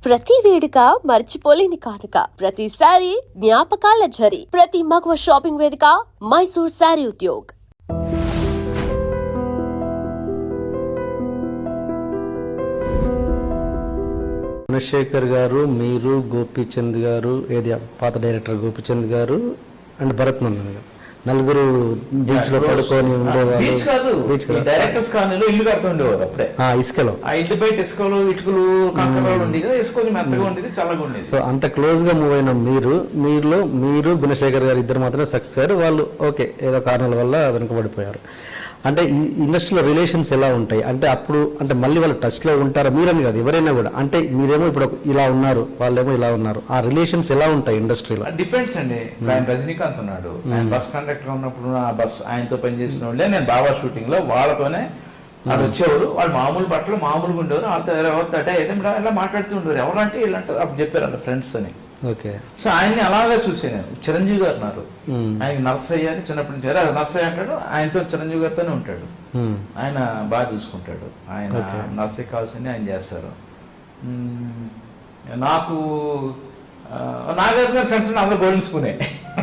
ప్రతి వేడుక మర్చిపోలేని కానుక, ప్రతిసారి జ్ఞాపకాల ఝరి, ప్రతి మగువ షాపింగ్ వేదిక మైసూర్ శారీ ఉద్యోగ్. గుణశేఖర్ గారు, మీరు, గోపీచంద్ గారు, ఏది పాత డైరెక్టర్ గోపీచంద్ గారు అండ్ భరత్ నందన్ గారు నలుగురు బీచ్ లో పడుకొని ఉండేవాళ్ళు. బీచ్ డైరెక్టర్స్ కాలనీలో ఇల్లు కడుతూ ఉండేవారు అప్పుడే. ఇసుకలో ఆ ఇంటి బయట ఇసుకలు ఇటుకలు కంకరాలు ఉండేది కదా, ఇసుక మెత్తగా ఉండేది, చల్లగా ఉండేది. సో అంత క్లోజ్ గా మూవ్ అయిన మీరు గుణశేఖర్ గారు ఇద్దరు మాత్రమే సక్సెస్ అయ్యారు. వాళ్ళు ఓకే ఏదో కారణాల వల్ల వెనుకబడిపోయారు. అంటే ఈ ఇండస్ట్రీలో రిలేషన్స్ ఎలా ఉంటాయి అంటే అప్పుడు అంటే మళ్ళీ వాళ్ళు టచ్ లో ఉంటారా? మీరని కాదు, ఎవరైనా కూడా. అంటే మీరేమో ఇప్పుడు ఇలా ఉన్నారు, వాళ్ళేమో ఇలా ఉన్నారు, ఆ రిలేషన్స్ ఎలా ఉంటాయి ఇండస్ట్రీలో? డిపెండ్స్ అండి. ఆయన రజనీకాంత్ ఉన్నాడు, ఆయన బస్ కండక్టర్ ఉన్నప్పుడు ఆ బస్ ఆయనతో పనిచేసిన వాళ్ళే నేను బాబా షూటింగ్ లో వాళ్ళతోనే వాళ్ళు వచ్చేవారు. వాళ్ళు మామూలు బట్టలు మామూలుగా ఉండేవారు. వాళ్ళతో ఎవరితో ఇలా మాట్లాడుతూ ఉండేవారు. ఎవరంటే వీళ్ళంటారు అప్పుడు చెప్పారు అంట ఫ్రెండ్స్ అని. ఓకే. సో ఆయన్ని అలాగే చూసాను నేను. చిరంజీవి గారు ఉన్నారు, ఆయనకి నర్సయ్య అని చిన్నప్పటి నుంచి నర్సయ్య అంటాడు, ఆయనతో చిరంజీవి గారితోనే ఉంటాడు. ఆయన బాగా చూసుకుంటాడు. ఆయన నర్సయ్య కావాల్సింది ఆయన చేస్తారు. నాకు నాగార్జున ఫ్రెండ్స్ అందరూ గోలించుకునే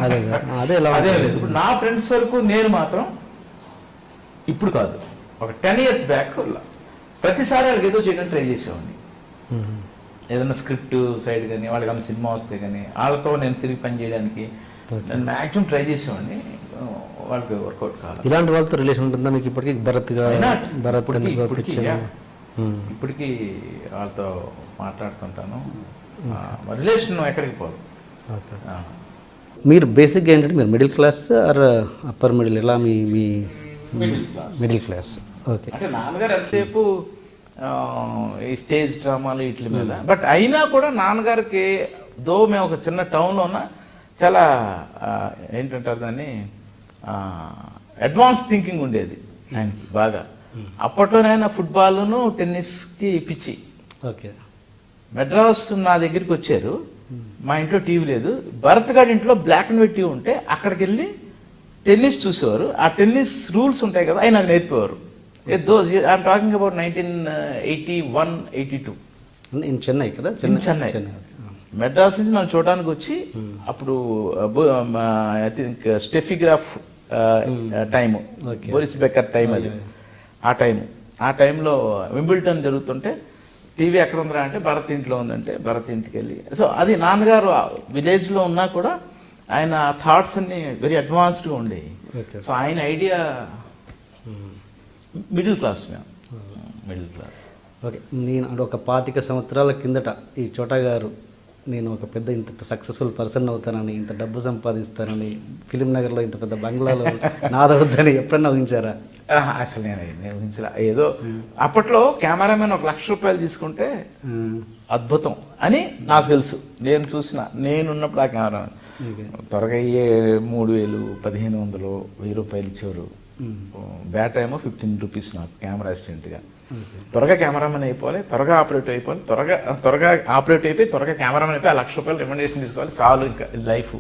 అదే లేదు. ఇప్పుడు నా ఫ్రెండ్స్ వరకు నేను మాత్రం ఇప్పుడు కాదు, ఒక 10 years బ్యాక్ ప్రతిసారి వాళ్ళకి ఏదో చేయడానికి ట్రై చేసేవాడిని. ఏదైనా స్క్రిప్ట్ సైడ్ కానీ వాళ్ళకి ఏమైనా సినిమా వస్తే కానీ వాళ్ళతో నేను తిరిగి పని చేయడానికి నేను మ్యాక్సిమం ట్రై చేసేవాడిని. వాళ్ళకి వర్కౌట్ కాదు. ఇలాంటి వాళ్ళతో రిలేషన్ ఉంటుందా మీకు ఇప్పటికీ? ఇప్పటికీ వాళ్ళతో మాట్లాడుతుంటాను. రిలేషన్ ఎక్కడికి పోదు. మీరు బేసిక్గా ఏంటంటే మీరు middle class or upper middle, ఎలా మీ మిడిల్ క్లాస్? ఓకే. అంటే నాన్నగారు ఎంతసేపు ఈ స్టేజ్ డ్రామాలు వీటి మీద, బట్ అయినా కూడా నాన్నగారికి దో మేము ఒక చిన్న టౌన్లో ఉన్న చాలా ఏంటంటారు దాన్ని అడ్వాన్స్ థింకింగ్ ఉండేది ఆయనకి బాగా. అప్పట్లోనైనా ఫుట్బాల్ను టెన్నిస్కి పిచ్చి. ఓకే. మెడ్రాస్ నా దగ్గరికి వచ్చారు. మా ఇంట్లో టీవీ లేదు, భరత్ గారి ఇంట్లో బ్లాక్ అండ్ వైట్ టీవీ ఉంటే అక్కడికి వెళ్ళి టెన్నిస్ చూసేవారు. ఆ టెన్నిస్ రూల్స్ ఉంటాయి కదా, ఆయన నాకు నేర్పేవారు. I'm talking about 1981, 82. In Chennai కదా? చెన్నై. మెడ్రాస్ నుంచి నన్ను చూడడానికి వచ్చి అప్పుడు I think Steffi Graf time, Boris బెకర్ time అది. ఆ టైంలో వింబుల్టన్ జరుగుతుంటే టీవీ ఎక్కడ ఉందిరా అంటే భరత్ ఇంట్లో ఉందంటే భరత్ ఇంటికి వెళ్ళి. సో అది నాన్నగారు విలేజ్లో ఉన్నా కూడా ఆయన థాట్స్ అన్ని వెరీ అడ్వాన్స్డ్గా ఉండేవి. సో ఆయన ఐడియా మిడిల్ క్లాస్. ఓకే. నేను అంటే ఒక 25 సంవత్సరాల కిందట ఈ చోటా గారు నేను ఒక పెద్ద ఇంత సక్సెస్ఫుల్ పర్సన్ అవుతానని, ఇంత డబ్బు సంపాదిస్తానని, ఫిలిం నగర్లో ఇంత పెద్ద బంగ్లాలో నాదవుద్దని ఎప్పుడన్నా ఊహించారా? అసలు నేను ఊహించలే. ఏదో అప్పట్లో కెమెరామెన్ 1,00,000 రూపాయలు తీసుకుంటే అద్భుతం అని నాకు తెలుసు. నేనున్నప్పుడు ఆ కెమెరామెన్ త్వరగా 3,000, 1,500, 1,000 రూపాయలు ఇచ్చేవారు. బ్యాట్ ఏమో 15 రూపీస్ నాకు కెమెరా అసిస్టెంట్గా. త్వరగా కెమెరామెన్ అయిపోవాలి, త్వరగా ఆపరేట్ అయిపోవాలి, త్వరగా ఆపరేట్ అయిపోయి త్వరగా కెమెరామెన్ అయిపోయి 1,00,000 రూపాయలు రికమెండేషన్ తీసుకోవాలి, చాలు ఇంకా లైఫ్.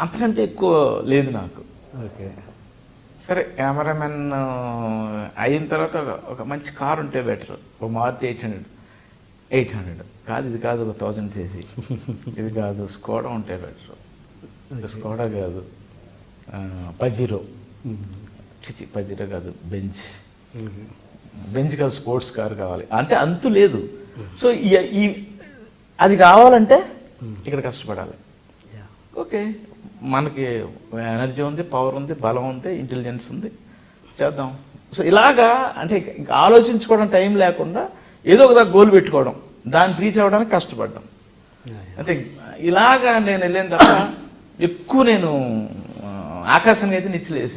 అంతకంటే ఎక్కువ లేదు నాకు. ఓకే. సరే కెమెరామెన్ అయిన తర్వాత ఒక మంచి కార్ ఉంటే బెటర్. ఒక మారుతి 800 కాదు, ఇది కాదు, ఒక 1000 చేసి ఇది కాదు, స్కోడా ఉంటే బెటర్. స్కోడా కాదు, పజీరో. పజీరో కాదు, బెంజ్ కాదు, స్పోర్ట్స్ కార్ కావాలి. అంటే అంతు లేదు. సో అది కావాలంటే ఇక్కడ కష్టపడాలి. ఓకే, మనకి ఎనర్జీ ఉంది, పవర్ ఉంది, బలం ఉంది, ఇంటెలిజెన్స్ ఉంది, చేద్దాం. సో ఇలాగా అంటే ఇంకా ఆలోచించుకోవడం టైం లేకుండా ఏదో ఒక గోల్ పెట్టుకోవడం, దాన్ని రీచ్ అవ్వడానికి కష్టపడ్డాం. అంటే ఇలాగా నేను వెళ్ళిన తప్ప ఎక్కువ నేను ఆకాశానికి అయితే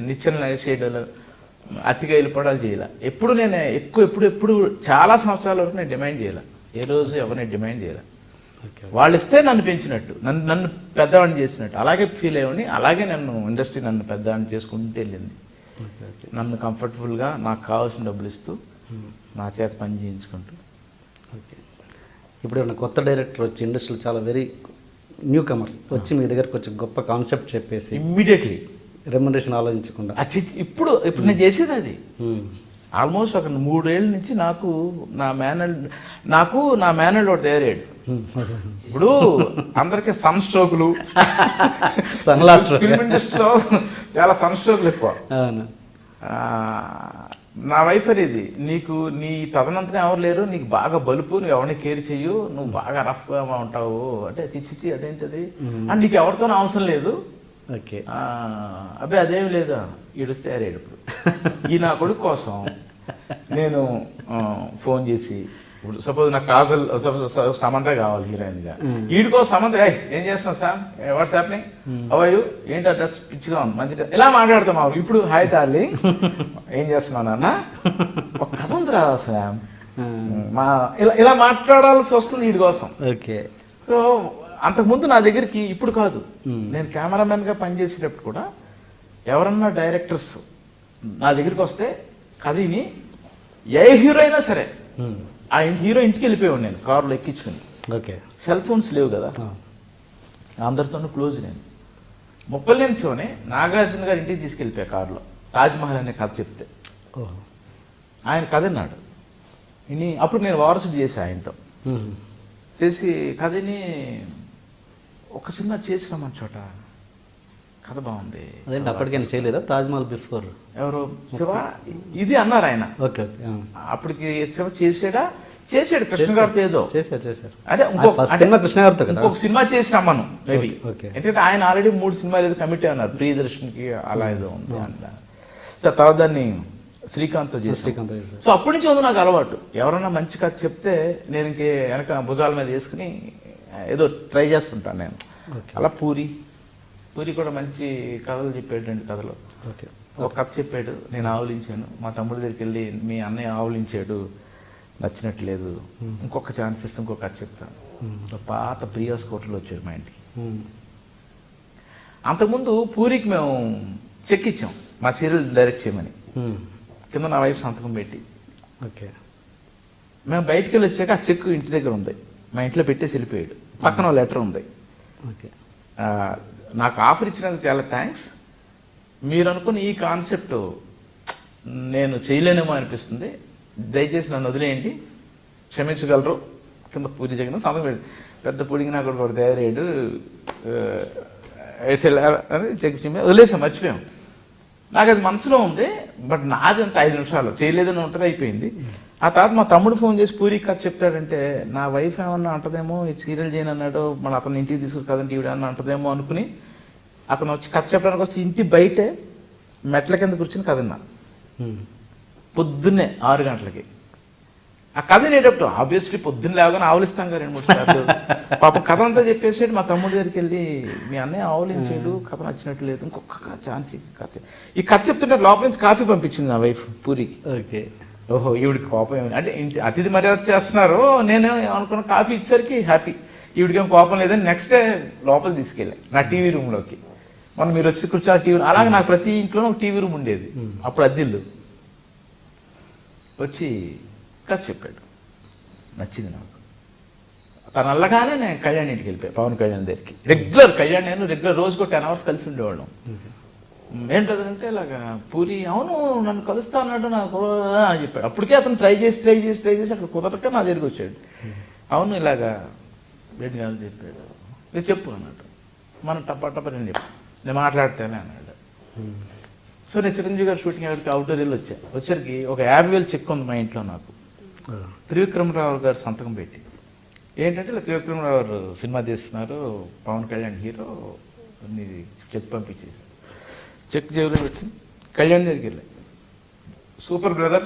నిచ్చెన వేసేయడాలు, అతిగా వెళ్ళిపోవడాలు చేయాల. ఎప్పుడు నేను ఎప్పుడు చాలా సంవత్సరాల వరకు నేను డిమాండ్ చేయాల. ఏ రోజు ఎవరిని డిమాండ్ చేయాల. వాళ్ళు ఇస్తే నన్ను పెంచినట్టు, నన్ను పెద్దవాడిని చేసినట్టు అలాగే ఫీల్ అయ్యి, అలాగే నన్ను ఇండస్ట్రీ నన్ను పెద్దవాడిని చేసుకుంటూ వెళ్ళింది. నన్ను కంఫర్టబుల్గా నాకు కావాల్సిన డబ్బులు ఇస్తూ నా చేత పని చేయించుకుంటూ. ఓకే. ఇప్పుడు ఏమన్నా కొత్త డైరెక్టర్ వచ్చి ఇండస్ట్రీలో చాలా వెరీ న్యూ కమర్ వచ్చి మీ దగ్గరకు వచ్చి గొప్ప కాన్సెప్ట్ చెప్పేసి ఇమ్మీడియట్లీ రెమ్యునరేషన్ ఆలోచించకుండా ఇప్పుడు నేను చేసేది అది ఆల్మోస్ట్ ఒక 3 ఏళ్ళ నుంచి నాకు నా మేనల్ ఒకటి తయారయ్యాడు. ఇప్పుడు అందరికి సన్ స్ట్రోకులు, ఫిల్మ్ ఇండస్ట్రీలో చాలా సన్ స్ట్రోకులు ఎక్కువ. నా వైఫ్ అనేది నీకు నీ తదనంతరం ఎవరు లేరు, నీకు బాగా బలుపు, నువ్వు ఎవరిని కేర్ చెయ్యు, నువ్వు బాగా రఫ్గా ఉంటావు అంటే చిచ్చి అదేంటది అని నీకు ఎవరితోనూ అవసరం లేదు. అబ్బాయి అదేం లేదా ఈడుస్తే అరేడు. ఇప్పుడు ఈ నా కొడుకు కోసం నేను ఫోన్ చేసి, ఇప్పుడు సపోజ్ నాకు కాజల్ సమంత కావాలి హీరోయిన్గా, వీడికో సమంత ఏం చేస్తున్నావు సామ్, వాట్స్ హ్యాపెనింగ్, అవయ్యూ ఏంటి అడ్రస్ పిచ్చిగా ఉంది మంచి ఇలా మాట్లాడతాం. ఇప్పుడు హాయ్ డార్లింగ్ ఏం చేస్తున్నావు నాన్న, ఒక కథ ఉంది రా సామ్, ఇలా మాట్లాడాల్సి వస్తుంది వీడి కోసం. సో అంతకుముందు నా దగ్గరికి, ఇప్పుడు కాదు, నేను కెమెరామెన్గా పనిచేసేటప్పుడు కూడా ఎవరన్నా డైరెక్టర్స్ నా దగ్గరికి వస్తే కథని ఏ హీరో అయినా సరే ఆ హీరో ఇంటికి వెళ్ళిపోయాడు నేను కారులో ఎక్కించుకుని. సెల్ ఫోన్స్ లేవు కదా, అందరితోనూ క్లోజ్. నేను ముప్పలేని షోనే నాగార్జున గారి ఇంటికి తీసుకెళ్ళిపోయా కారులో, తాజ్మహల్ అనే కథ చెప్తే. ఆయన కథ అన్నాడు ఇని, అప్పుడు నేను వారసుడు చేసా ఆయనతో. చేసి కథని ఒక సినిమా చేసినామని చోట కథ బాగుంది. అదేంటి అప్పటికైనా చేయలేదా తాజ్మహల్ బిఫోర్? ఎవరు శివ ఇది అన్నారు ఆయన. అప్పటికి శివ చేసాడు కృష్ణ గారితో ఏదో చేశారు. అదే కృష్ణ గారితో ఇంకొక సినిమా చేసినాం మనం మేబీ. ఎందుకంటే ఆయన ఆల్రెడీ 3 సినిమాలు ఏదో కమిటీ అన్నారు, ప్రియదర్శన్కి అలా ఏదో ఉంది అన్న. సో తర్వాత దాన్ని శ్రీకాంత్తో చేసి, సో అప్పటి నుంచి ఉంది నాకు అలవాటు. ఎవరన్నా మంచి కథ చెప్తే నేను ఇంకే వెనక భుజాల మీద వేసుకుని ఏదో ట్రై చేస్తుంటాను నేను. అలా పూరి కూడా మంచి కథలు చెప్పాడు, 2 కథలు. ఒక కథ చెప్పాడు, నేను ఆవులించాను. మా తమ్ముడి దగ్గరికి వెళ్ళి మీ అన్నయ్య ఆవులించాడు, నచ్చినట్లేదు, ఇంకొక ఛాన్స్ ఇస్తే ఇంకొక కథ చెప్తాను. పాత ప్రియాస్ కోటలో వచ్చాడు మా ఇంటికి. అంతకుముందు పూరికి మేము చెక్ ఇచ్చాం మా సీరియల్ డైరెక్ట్ చేయమని, కింద నా వైఫ్ సంతకం పెట్టి. మేము బయటికి వెళ్ళి వచ్చాక ఆ చెక్ ఇంటి దగ్గర ఉంది, మా ఇంట్లో పెట్టేసి వెళ్ళిపోయాడు. పక్కన లెటర్ ఉంది, నాకు ఆఫర్ ఇచ్చినందుకు చాలా థ్యాంక్స్, మీరు అనుకున్న ఈ కాన్సెప్ట్ నేను చేయలేనేమో అనిపిస్తుంది, దయచేసి నన్ను వదిలేయండి, క్షమించగలరు. కింద పూరి జగన్ సంతకం పెద్ద పూడికి నాకు ఒకటి తయారయ్యాడు అని చెక్ వదిలేసాం, మర్చిపోయాం. నాకు అది మనసులో ఉంది, బట్ నాది అంత 5 నిమిషాలు చేయలేదని ఉంటుంది, అయిపోయింది. ఆ తర్వాత మా తమ్ముడు ఫోన్ చేసి పూరి కథ చెప్తాడంటే నా వైఫ్ ఏమన్నా అంటదేమో, సీరియల్ చేయను అన్నాడు, మన అతను ఇంటికి తీసుకుని కదండి ఈవిడ అన్న అంటదేమో అనుకుని అతను వచ్చి కథ చెప్పడానికి వస్తే ఇంటి బయటే మెట్ల కింద కూర్చుని కథ విన్నా. పొద్దున్నే 6 గంటలకి ఆ కథ వినేటప్పుడు ఆబ్వియస్లీ పొద్దున్న లేవగానే ఆవులిస్తాం కదా 2-3 సార్లు. పాపం కథ అంతా చెప్పేసాడు. మా తమ్ముడి దగ్గరికి వెళ్ళి మీ అన్నయ్య ఆవులించాడు, కథ నచ్చినట్టు లేదు, ఇంకొక ఛాన్స్ ఈ కథ చెప్తుంటే లోపల నుంచి కాఫీ పంపించింది నా వైఫ్ పూరికి. ఓహో ఈవిడికి కోపం ఏమి అంటే అతిథి మర్యాద చేస్తున్నారు, నేను అనుకున్న కాఫీ ఇచ్చేసరికి హ్యాపీ, ఈవిడికేం కోపం లేదని నెక్స్ట్ డే లోపల తీసుకెళ్ళా నా టీవీ రూమ్లోకి. మనం మీరు వచ్చి కూర్చో టీవీ, అలాగే నాకు ప్రతి ఇంట్లోనూ ఒక టీవీ రూమ్ ఉండేది అప్పుడు, అద్దిల్లు. వచ్చి కథ చెప్పాడు, నచ్చింది నాకు. తను అల్లగానే నేను కళ్యాణ్ ఇంటికి వెళ్ళిపోయా, పవన్ కళ్యాణ్ దగ్గరికి. నేను రెగ్యులర్ రోజుకో 10 hours కలిసి ఉండేవాళ్ళం. ఏంటంటే ఇలాగా పూరి అవును నన్ను కలుస్తా అన్నాడు నాకు అని చెప్పాడు. అప్పటికే అతను ట్రై చేసి అక్కడ కుదరక నా దగ్గరికి వచ్చాడు. అవును ఇలాగా రెడ్డి గారు చెప్పాడు, నేను చెప్పు అన్నాడు. మనం టప్ప నేను చెప్పు, నేను మాట్లాడితేనే అన్నాడు. సో నేను చిరంజీవి గారు షూటింగ్ అక్కడికి అవుట్డోర్ వెళ్ళి వచ్చరికి ఒక 50,000 చెక్ ఉంది మా ఇంట్లో నాకు, త్రివిక్రమరావు గారు సంతకం పెట్టి. ఏంటంటే ఇలా త్రివిక్రమరావు గారు సినిమా తీస్తున్నారు, పవన్ కళ్యాణ్ హీరో, చెక్ పంపించేసారు. చెక్ జేబులో పెట్టి కళ్యాణ్ దగ్గరికి వెళ్ళి, super brother,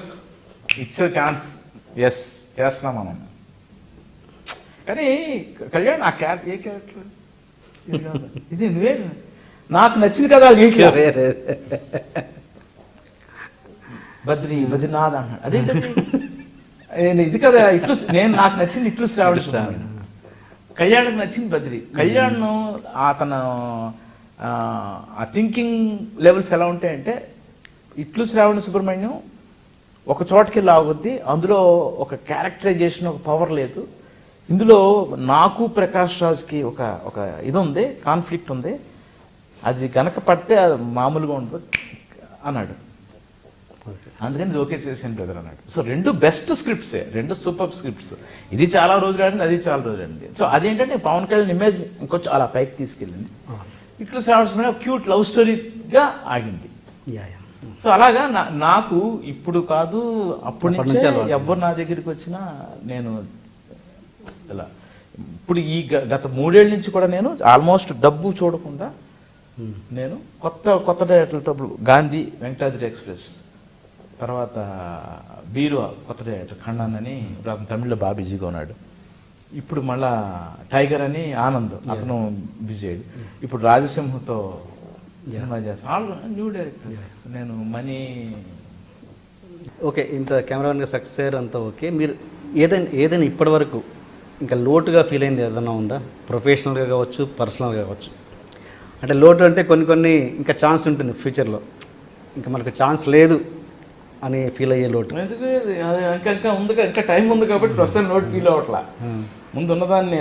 it's a chance, yes చేస్తున్నాం మనం. కానీ కళ్యాణ్ ఆ ఏ క్యారెక్టర్ ఇది నువ్వే, నాకు నచ్చింది కదా బద్రీనాథ్ అన్నాడు. అదేంటది ఇది కదా ఇట్లు, నాకు నచ్చింది ఇట్లు శ్రావణ సుబ్రహ్మణ్యం, కళ్యాణ్కి నచ్చింది బద్రి. కళ్యాణ్ అతను ఆ థింకింగ్ లెవెల్స్ ఎలా ఉంటాయంటే, ఇట్లు శ్రావణ సుబ్రహ్మణ్యం ఒక చోటకి లాగుద్ది, అందులో ఒక క్యారెక్టరైజేషన్, ఒక పవర్ లేదు. ఇందులో నాకు ప్రకాష్ రాజ్కి ఒక ఇది ఉంది, కాన్ఫ్లిక్ట్ ఉంది, అది కనుక పడితే మామూలుగా ఉండదు అన్నాడు. అందుకని ఇది ఓకే చేసాను బ్రదర్ అన్నాడు. సో రెండు బెస్ట్ స్క్రిప్ట్సే, రెండు సూపర్ స్క్రిప్ట్స్. ఇది చాలా రోజులు ఆడింది, అది చాలా రోజులు ఆడింది. సో అదేంటంటే పవన్ కళ్యాణ్ ఇమేజ్ ఇంకొంచెం అలా పైకి తీసుకెళ్ళింది. ఇట్లా శ్రావణ్ మీద క్యూట్ లవ్ స్టోరీగా ఆగింది. సో అలాగా నాకు ఇప్పుడు కాదు అప్పటి నుంచి ఎవరు నా దగ్గరికి వచ్చినా నేను ఇలా ఇప్పుడు ఈ గత 3 ఏళ్ళ నుంచి కూడా నేను ఆల్మోస్ట్ డబ్బు చూడకుండా నేను కొత్త డైరెక్టర్లతో గాంధీ, వెంకటాద్రి ఎక్స్ప్రెస్, తర్వాత బీరువా కొత్త డైరెక్టర్ ఖండాన్ అని తమిళ్లో బాగా బిజీగా ఉన్నాడు. ఇప్పుడు మళ్ళా టైగర్ అని ఆనంద్, అతను బిజీ అయ్యాడు. ఇప్పుడు రాజసింహతో సినిమా చేస్తాను. All new directors. నేను మనీ ఓకే, ఇంత కెమెరామెన్గా సక్సెస్ అయ్యారు అంతా ఓకే. మీరు ఏదైనా ఇప్పటి వరకు ఇంకా లోటుగా ఫీల్ అయింది ఏదైనా ఉందా? ప్రొఫెషనల్గా కావచ్చు, పర్సనల్గా కావచ్చు. అంటే లోటు అంటే కొన్ని ఇంకా ఛాన్స్ ఉంటుంది ఫ్యూచర్లో, ఇంకా మనకు ఛాన్స్ లేదు అని ఫీల్ అయ్యే లోటు. ఎందుకు ఇంకా ఉంది, ఇంకా టైం ఉంది కాబట్టి ప్రస్తుతం లోటు ఫీల్ అవ్వట్లా. ముందు ఉన్నదాన్ని